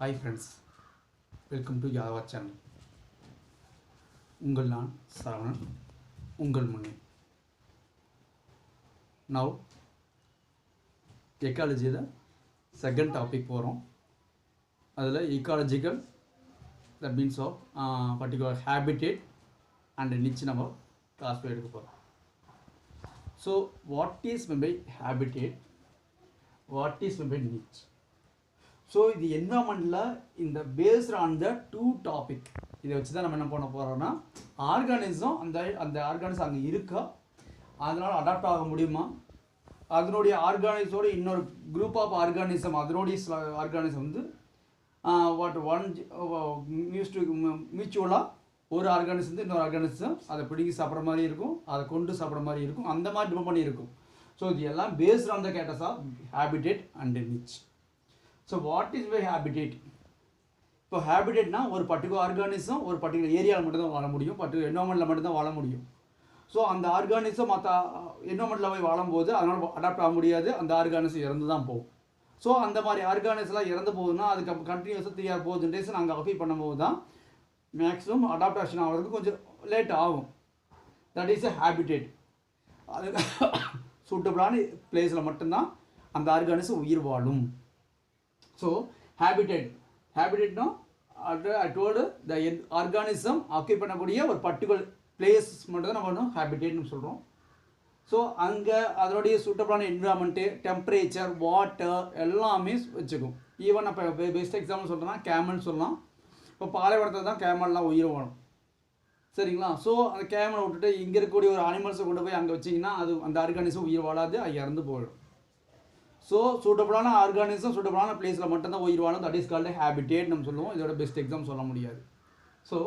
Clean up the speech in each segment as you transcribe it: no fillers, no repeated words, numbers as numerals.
Hi friends, welcome to Java channel. உங்கள் நான் சரவணன் உங்கள் முன்னே. Now ecologyல second topic போகிறோம். அதில் ecological that means of particular habitat and niche நம்ம கிளாஸ் எடுக்க போகிறோம். So what is meant by habitat? What is meant by niche? So இது என்வரான்மெண்ட்டில் இந்த based on the two topic இதை வச்சு தான் நம்ம என்ன பண்ண போகிறோம்னா ஆர்கானிசம் அந்த ஆர்கானிசம் அங்கே இருக்கா, அதனால் அடாப்ட் ஆக முடியுமா, அதனுடைய ஆர்கானிஸோட இன்னொரு குரூப் ஆஃப் ஆர்கானிசம் அதனுடைய ஆர்கானிசம் வந்து மியூச்சுவலாக ஒரு ஆர்கானிசம் வந்து இன்னொரு ஆர்கானிசம் அதை பிடிங்கி சாப்பிட்ற மாதிரி இருக்கும், அதை கொண்டு சாப்பிட்ற மாதிரி இருக்கும், அந்த மாதிரி டிபெண்ட் பண்ணி இருக்கும். ஸோ இது எல்லாம் பேஸ்ட் ஆன் த கேட்டஸ் of habitat and niche. So what is by habitat? இப்போ ஹேபிடேட்னா ஒரு பர்டிகுலர் ஆர்கானிசம் ஒரு பர்டிகுலர் ஏரியாவில் மட்டும்தான் வாழ முடியும், பர்டிகுலர் என்வரான்மெண்ட்டில் மட்டும்தான் வாழ முடியும். ஸோ அந்த ஆர்கானிசம் மற்ற என்வரான்மெண்ட்டில் போய் வாழும்போது அதனால் அடாப்ட் ஆக முடியாது, அந்த ஆர்கானிசம் இறந்து தான் போகும். ஸோ அந்த மாதிரி ஆர்கானிஸ்லாம் இறந்து போகுதுன்னா அதுக்கு கண்டினியூஸாக 3 or 4 days நாங்கள் ஆக்குபை பண்ணும்போது தான் மேக்ஸிமம் அடாப்டேஷன் ஆகிறதுக்கு கொஞ்சம் லேட் ஆகும். That is a habitat. அது சூட்டபிளான பிளேஸில் மட்டும்தான் அந்த ஆர்கானிசம் உயிர் வாழும். So habitatனா I told the organism occupy பண்ணக்கூடிய ஒரு பர்டிகுலர் பிளேஸ் மட்டும் தான் நம்ம ஹேபிடேட்னு சொல்கிறோம். ஸோ அங்கே அதனுடைய சூட்டபிளான என்விரான்மெண்ட்டு, டெம்பரேச்சர், வாட்டர் எல்லாமே வச்சுக்கும். ஈவன் இப்போ பெஸ்ட் எக்ஸாம்பிள் சொல்கிறேன்னா கேமல் சொல்லலாம். இப்போ பாலைவனத்தில் தான் கேமல்லாம் உயிர் வாழும், சரிங்களா? ஸோ அந்த கேமலை விட்டுட்டு இங்கே இருக்கக்கூடிய ஒரு அனிமல்ஸை கொண்டு போய் அங்கே வச்சிங்கன்னா அது அந்த ஆர்கானிசம் உயிர் வாழாது, அது இறந்து போயிடும். ஸோ சூட்டபிளான ஆர்கானிசம் சூட்டபிளான பிளேஸில் மட்டும்தான் உயிர் வாழும். தட் இஸ் கால்டு ஹேபிடேட் நம்ம சொல்லுவோம். இதோட பெஸ்ட் எக்ஸாம் சொல்ல முடியாது. ஸோ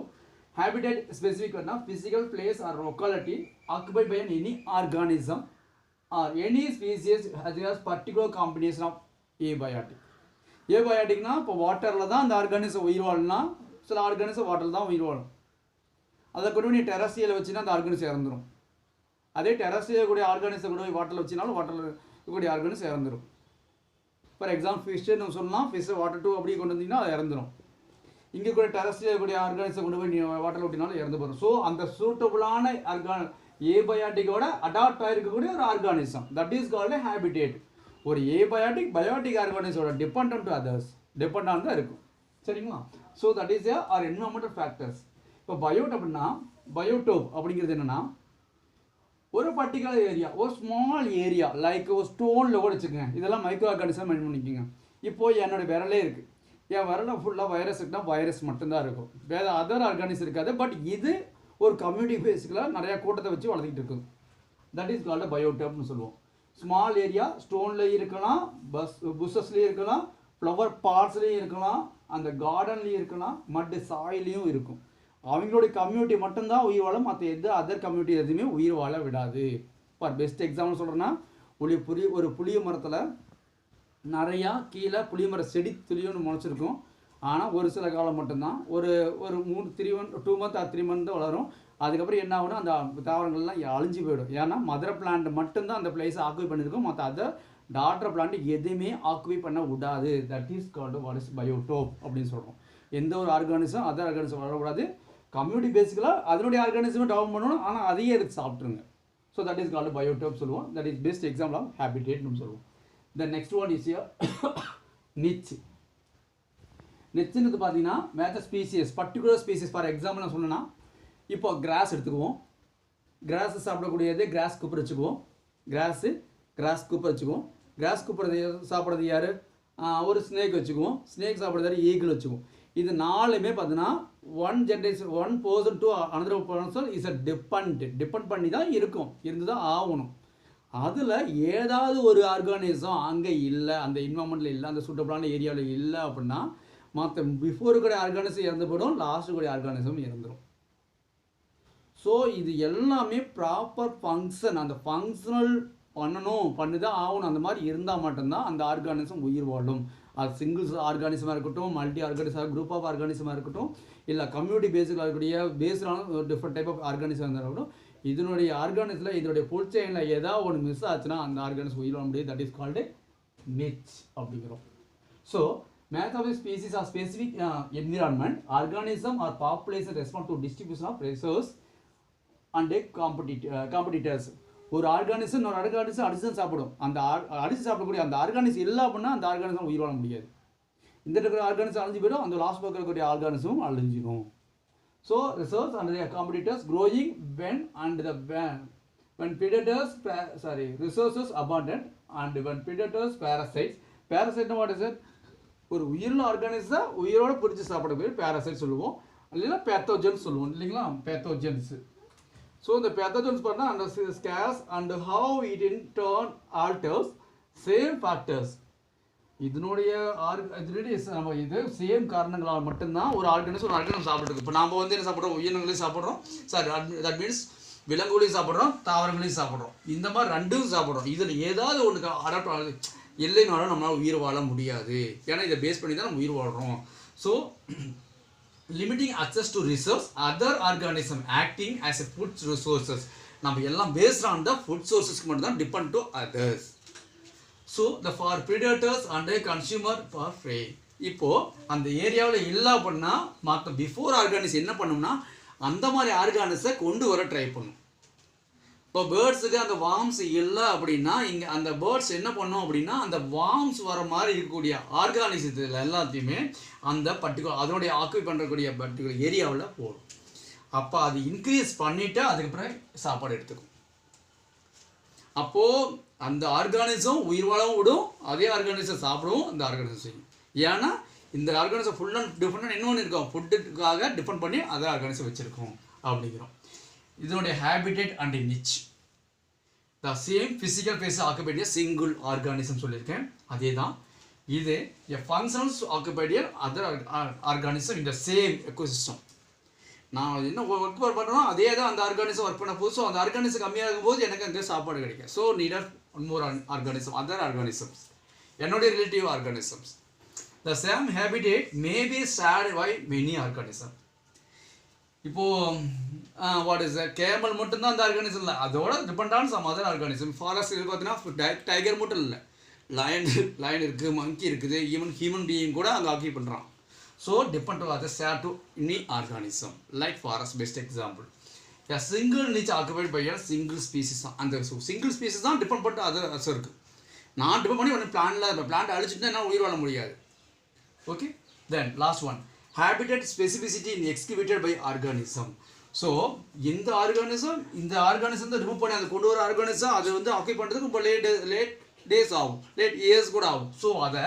ஹேபிடேட் ஸ்பெசிஃபிக்னா physical place or locality occupied by any organism or any species has particular combination of abiotic. ஏபயாட்டிக்னா இப்போ வாட்டரில் தான் அந்த ஆர்கானிசம் உயிர் வாழணும்னா சில ஆர்கானிசம் வாட்டரில் தான் உயிர் வாழும். அதை கொண்டு நீ டெரஸ்ட்ரியல் வச்சுன்னா அந்த ஆர்கானிசம் இறந்துடும். அதே டெரஸ்ட்ரியல் கூடிய ஆர்கானிசம் கொண்டு போய் வாட்டரில் வச்சினாலும் வாட்டரில் கூடிய ஆர்கானிசம் இறந்துடும். ஃபார் எக்ஸாம்பிள் ஃபிஷ்ஷு நம்ம சொல்லலாம், ஃபிஷ்ஷை வாட்டர் 2 அப்படி கொண்டு வந்தீங்கன்னா அது இறந்துடும். இங்கே கூட டெரஸ்ட்ரியல் கூடிய ஆர்கானிசம் கொண்டு போய் நீ வாட்டரில் விட்டினாலும் இறந்து போகும். ஸோ அந்த சூட்டபுளான ஏபயாட்டிக்கோட அடாப்ட் ஆகிருக்கக்கூடிய ஒரு organism that is called habitat. ஒரு ஏபயாட்டிக் பயோட்டிக் ஆர்கானிசோட depend to others depend on தான் இருக்கும், சரிங்களா? So that is are environmental factors. இப்போ பயோட் அப்படின்னா பயோடோப் அப்படிங்கிறது என்னென்னா ஒரு பர்டிகுலர் ஏரியா, ஒரு ஸ்மால் ஏரியா லைக் ஒரு ஸ்டோனில் கூட வச்சுக்கோங்க. இதெல்லாம் மைக்ரோ ஆர்கானிசம் மெயின் பண்ணிக்கோங்க. இப்போது என்னோடய விரலே இருக்குது, என் விரலை ஃபுல்லாக வைரஸ் இருக்குன்னா வைரஸ் மட்டும்தான் இருக்கும், வேறு அதர் ஆர்கானிசம் இருக்காது. பட் இது ஒரு கம்யூனிட்டி பேஸிக்கில் நிறையா கூட்டத்தை வச்சு வளர்த்திக்கிட்டு இருக்குது. தட் இஸ் கால்டு பயோடோப்னு சொல்லுவோம். ஸ்மால் ஏரியா ஸ்டோன்லேயும் இருக்கலாம், புஷஸ்லேயும் இருக்கலாம், ஃப்ளவர் பார்ட்ஸ்லேயும் இருக்கலாம், அந்த கார்டன்லேயும் இருக்கலாம், மட் சாயிலையும் இருக்கும். அவங்களுடைய கம்யூனிட்டி மட்டும்தான் உயிர் வாழும், மற்ற எது அதர் கம்யூனிட்டி எதுவுமே உயிர் வாழ விடாது. ஃபார் பெஸ்ட் எக்ஸாம்பிள் சொல்கிறேன்னா ஒரு புளிய மரத்தில் நிறையா கீழே புளிய மர செடி துளியோன்னு முளைச்சிருக்கும். ஆனால் ஒரு சில காலம் மட்டும்தான் ஒரு 2 month or 3 month தான் வளரும். அதுக்கப்புறம் என்ன ஆகுனா அந்த தாவரங்கள்லாம் அழிஞ்சு போயிடும். ஏன்னா மதர் பிளான்ட் மட்டும்தான் அந்த பிளேஸை ஆக்குபை பண்ணியிருக்கும், மற்ற அதர் டாட்டர் பிளான்ட் எதுவுமே ஆக்குபை பண்ண விடாது. That is called what is biotope அப்படின்னு சொல்கிறோம். எந்த ஒரு ஆர்கானிசம் அதர் ஆர்கானிசம் வளரக்கூடாது. கம்யூனிட்டி பேசிக்கலாக அதனுடைய ஆர்கானிசம் டெவலப் பண்ணணும், ஆனால் அதையே எடுத்து சாப்பிட்ருங்க. So that is called biotope சொல்லுவோம். That is best example of ஹேபிடேட்னு சொல்லுவோம். The next one is niche. நிச்சுன்னு பார்த்தீங்கன்னா major species particular species. For example நான் சொன்னேன்னா இப்போ கிராஸ் எடுத்துக்குவோம். கிராஸ் சாப்பிடக்கூடியது கிராஸ் குப்பர் வச்சுக்குவோம். கிராஸ் குப்பர் வச்சுக்குவோம். கிராஸ் குப்பர் சாப்பிட்றது யார்? ஒரு ஸ்னேக் வச்சுக்குவோம். ஸ்னேக் சாப்பிட்றது யார்? ஈகிள் வச்சுக்குவோம். இது 4மே பார்த்தீங்கன்னா one person to another person is a depend பண்ணி தான் இருக்கும், இருந்து தான் ஆகணும். அதில் ஏதாவது ஒரு ஆர்கானிசம் அங்கே இல்லை, அந்த என்வரான்மெண்ட்டில் இல்லை, அந்த சூட்டபிளான ஏரியாவில் இல்லை அப்படின்னா மற்ற பிஃபோர் கூட ஆர்கானிசம் இறந்து போயிடும், லாஸ்ட்டு கூட ஆர்கானிசம் இறந்துடும். ஸோ இது எல்லாமே ப்ராப்பர் ஃபங்க்ஷன், அந்த ஃபங்க்ஷனல் பண்ணி தான் ஆகணும். அந்த மாதிரி இருந்தால் மட்டும்தான் அந்த ஆர்கானிசம் உயிர் வாழும். அது சிங்கிள்ஸ் ஆர்கானிசமாக இருக்கட்டும், மல்டி ஆர்கானிசம், குரூப் ஆஃப் ஆர்கானிசமாக இருக்கட்டும், இல்லை கம்யூனிட்டி பேஸில் இருக்கக்கூடிய பேஸ்டான டிஃப்ரெண்ட் டைப் ஆஃப் ஆர்கானிசம் இருந்தால் இருக்கட்டும், இதனுடைய ஆர்கானிஸில் இதனுடைய ஃபுல் செயினில் ஏதாவது ஒன்று மிஸ் ஆச்சுன்னா அந்த ஆர்கானிசம் உயிர் வாழ முடியாது. தட் இஸ் கால்டு நிச் அப்படிங்கிறோம். So Mass of a species or specific environment, organism or population respond to distribution of resource and competitors. ஒரு ஆர்கானிசம் ஒரு ஆர்கானிசம் அடிச்சு தான் சாப்பிடும். அந்த அடிச்சு சாப்பிடக்கூடிய அந்த ஆர்கானிசம் இல்லை அப்படின்னா அந்த ஆர்கானிசம் உயிர் வாழ முடியாது. இந்த இருக்கிற ஆர்கானிசம் அழிஞ்சு போயிடும், அந்த லாஸ்ட் பார்க்கக்கூடிய ஆர்கானிசமும் அழிஞ்சிடும். So resource and their competitors growing when predators resources abundant and when predators parasites what is it? ஒரு உயிரில் ஆர்கானிசம் உயிரோடு பிடிச்சி சாப்பிடக்கூடிய பேரசைட் சொல்லுவோம், இல்லைன்னா பேத்தோஜன்ஸ் சொல்லுவோம் இல்லைங்களா, பேத்தோஜன்ஸ். ஸோ இந்த பேத்தோஜன்ஸ் பண்ணால் அந்த scares and how it in turn altars same factors. இதனுடைய நம்ம இது சேம் காரணங்களால் மட்டும்தான் ஒரு ஆர்கானிசம் சாப்பிட்றது. இப்போ நாம் வந்து என்ன சாப்பிட்றோம், உயிரினங்களையும் சாப்பிட்றோம், தட் மீன்ஸ் விலங்குகளையும் சாப்பிட்றோம், தாவரங்களையும் சாப்பிட்றோம். இந்த மாதிரி ரெண்டும் சாப்பிட்றோம். இதில் ஏதாவது ஒன்று அடாப்ட் ஆகுது இல்லைனாலும் நம்மளால் உயிர் வாழ முடியாது. ஏன்னா இதை பேஸ் பண்ணி தான் நம்ம உயிர் வாழ்கிறோம். So limiting access to resource other organism acting as a food resources. நம்ம எல்லாம் பேஸ்ட் ஆன் த ஃபுட் சோர்ஸஸ்க்கு மட்டும் தான் depend to others. So for predators and consumer for prey. இப்போது அந்த ஏரியாவில் இல்லை அப்படின்னா மற்ற பிஃபோர் ஆர்கானிஸ் என்ன பண்ணும்னா அந்த மாதிரி ஆர்கானிஸை கொண்டு வர ட்ரை பண்ணும். இப்போ பேர்ட்ஸுக்கு அந்த வார்ம்ஸ் இல்லை அப்படின்னா இங்கே அந்த பேர்ட்ஸ் என்ன பண்ணும் அப்படின்னா அந்த வார்ம்ஸ் வர மாதிரி இருக்கக்கூடிய ஆர்கானிசத்தில் எல்லாத்தையுமே அந்த பர்டிகுலர் அதனுடைய ஆக்குபை பண்ணக்கூடிய பர்டிகுலர் ஏரியாவில் போடும். அப்போ அது இன்க்ரீஸ் பண்ணிவிட்டு அதுக்கப்புறம் சாப்பாடு எடுத்துக்கும். அப்போது அந்த ஆர்கானிசம் உயிர் வாழவும் விடும், அதே ஆர்கானிசம் சாப்பிடவும் அந்த ஆர்கானிசம் செய்யும். ஏன்னா இந்த ஆர்கானிசம் ஃபுல் அண்ட் டிஃபரெண்ட் இன்னொன்று இருக்கும், ஃபுட்டுக்காக டிஃபெண்ட் பண்ணி அதே ஆர்கானிசம் வச்சுருக்கோம் அப்படிங்கிறோம். இதனுடைய habitat and niche the same physical face ஆக்குபைடிய சிங்கிள் ஆர்கானிசம் சொல்லியிருக்கேன், அதே தான் இது. எ ஃபங்க்ஷன்ஸ் ஆக்குபைடிய அதர் ஆர்கானிசம் இந்த சேம் எக்கோசிஸ்டம். நான் என்ன ஒர்க் பண்ணுறோம் அதே தான் அந்த ஆர்கானிசம் ஒர்க் பண்ண போது. ஸோ அந்த ஆர்கானிசம் கம்மியாகும் போது எனக்கு அங்கே சாப்பாடு கிடைக்கும். ஸோ நீடர் one more organism other organisms என்னுடைய relative organisms. The same habitat may be shared by many organism. இப்போது வாட் இஸ் கேமல் மட்டும்தான் அந்த ஆர்கானிசம் இல்லை, அதோட டிபெண்டான சம் அதர் ஆர்கானிசம். ஃபாரஸ்ட் பார்த்தீங்கன்னா டைகர் மட்டும் இல்லை, லயன் இருக்குது, மங்கி இருக்குது, ஈவன் ஹியூமன் பீயிங் கூட அங்கே ஆக்கியூ பண்ணுறான். So depend on the share to any organism like forest best example. A single niche occupied by a single species and the single species தான் depend பண்ண other இருக்கு. நான் டிபெண்ட் பண்ணி ஒன்று பிளான்ட் அழிச்சிட்டுனா என்ன உயிர் வாழ முடியாது. Okay, then last one habitat specificity in excavated by organism. So இந்த ஆர்கானிசம் தான் ரிமூவ் பண்ணி அதை கொண்டு வர ஆர்கானிசம் அது வந்து ஆக்கியூ பண்ணுறதுக்கு இப்போ லேட் டேஸ் ஆகும், லேட் இயர்ஸ் கூட ஆகும். ஸோ அதை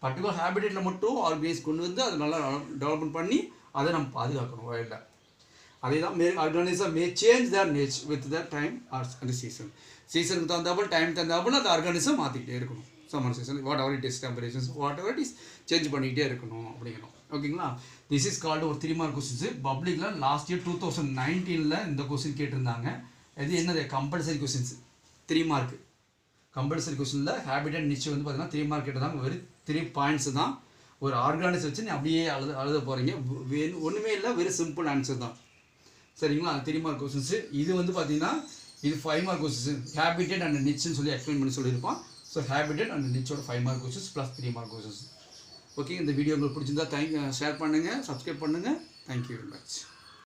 பர்டிகுலர் ஹேபிடேட்டில் மட்டும் ஆர்கனைஸ் கொண்டு வந்து அதை நல்லா டெவலப்மெண்ட் பண்ணி அதை நம்ம பாதுகாக்கணும் வைல்டில். அதே தான் organism may change their nature with the time or அந்த சீசனுக்கு தகுந்தாப்புல டைம் தகுந்தாப்புல அந்த ஆர்கானிசம் மாற்றிக்கிட்டே இருக்கணும். Summer season whatever it is temperatures whatever it is change பண்ணிக்கிட்டே இருக்கணும் அப்படிங்கிறோம். ஓகேங்களா, திஸ் இஸ் கால்டு ஒரு 3 மார்க் கொஸ்டின்ஸு. பப்ளிக்கில் லாஸ்ட் இயர் 2019 இந்த கொஸ்டின் கேட்டிருந்தாங்க. இது என்னது கம்பல்சரி கொஸ்டின்ஸ் 3 மார்க்கு. கம்பல்சரி கொஸ்டினில் ஹேபிடேட் நிச்சயம் வந்து பார்த்தீங்கன்னா 3 மார்க் கேட்டதாங்க. வெறும் 3 பாயிண்ட்ஸ் தான். ஒரு ஆர்கானிஸ் வச்சு நீ அப்படியே எழுத போகிறீங்க. ஒன்றுமே இல்லை, வெறும் சிம்பிள் ஆன்சர் தான். சரிங்களா, 3 மார்க் கொஸ்டின்ஸு. இது வந்து பார்த்தீங்கன்னா இது 5 மார்க் கொஸ்டின்ஸ். ஹேபிடேட் அண்ட் நிச்சுன்னு சொல்லி எக்ஸ்பிளைன் பண்ணி சொல்லியிருப்பான். ஸோ ஹேபிடேட் அண்ட் நிச்சோட 5 mark questions plus 3 mark questions. Okay, இந்த வீடியோ உங்களுக்கு பிடிச்சிருந்தா ஷேர் பண்ணுங்கள், சப்ஸ்கிரைப் பண்ணுங்கள். Thank you very much.